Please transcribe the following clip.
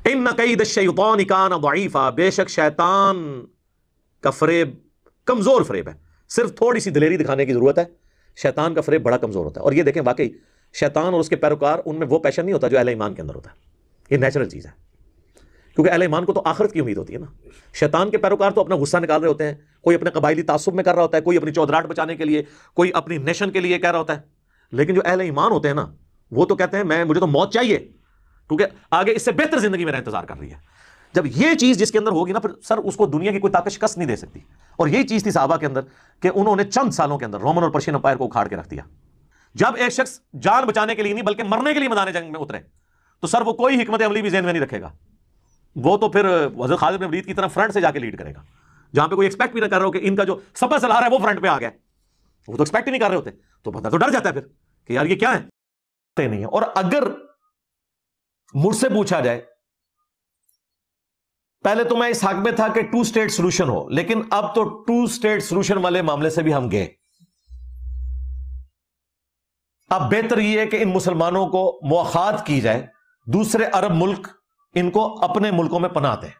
ان کید الشیطان کان ضعیفا، بے شک شیطان کا فریب کمزور فریب ہے، صرف تھوڑی سی دلیری دکھانے کی ضرورت ہے، شیطان کا فریب بڑا کمزور ہوتا ہے۔ اور یہ دیکھیں واقعی شیطان اور اس کے پیروکار، ان میں وہ پیشن نہیں ہوتا جو اہل ایمان کے اندر ہوتا ہے، یہ نیچرل چیز ہے، کیونکہ اہل ایمان کو تو آخرت کی امید ہوتی ہے نا۔ شیطان کے پیروکار تو اپنا غصہ نکال رہے ہوتے ہیں، کوئی اپنے قبائلی تعصب میں کر رہا ہوتا ہے، کوئی اپنی چودراہٹ بچانے کے لیے، کوئی اپنی نیشن کے لیے کہہ رہا ہوتا ہے، لیکن جو اہل ایمان ہوتے ہیں نا وہ تو کہتے ہیں مجھے تو موت چاہیے، کیونکہ آگے اس سے بہتر زندگی میرا انتظار کر رہی ہے۔ جب یہ چیز جس کے اندر ہوگی نا، پھر سر اس کو دنیا کی کوئی طاقت شکست نہیں دے سکتی۔ اور یہی چیز تھی صحابہ کے اندر کہ انہوں نے چند سالوں کے اندر رومن اور پرشین امپائر کو اکھاڑ کے رکھ دیا۔ جب ایک شخص جان بچانے کے لیے نہیں بلکہ مرنے کے لیے میدان جنگ میں اترے تو سر وہ کوئی حکمت عملی بھی ذہن میں نہیں رکھے گا، وہ تو پھر حضرت خالد بن ولید کی طرح فرنٹ سے جا کے لیڈ کرے گا، جہاں پہ کوئی ایکسپیکٹ بھی نہ کر رہا ہو کہ ان کا جو سپر سالار ہے وہ فرنٹ پہ آ گیا، وہ تو ایکسپیکٹ ہی نہیں کر رہے ہوتے، تو بندہ تو ڈر جاتا ہے پھر کہ یار یہ کیا ہے نہیں ہے۔ اور اگر مجھ سے پوچھا جائے، پہلے تو میں اس حق میں تھا کہ 2 اسٹیٹ سولوشن ہو، لیکن اب تو 2 اسٹیٹ سولوشن والے معاملے سے بھی ہم گئے۔ اب بہتر یہ ہے کہ ان مسلمانوں کو مواخات کی جائے، دوسرے عرب ملک ان کو اپنے ملکوں میں پناہ دیں۔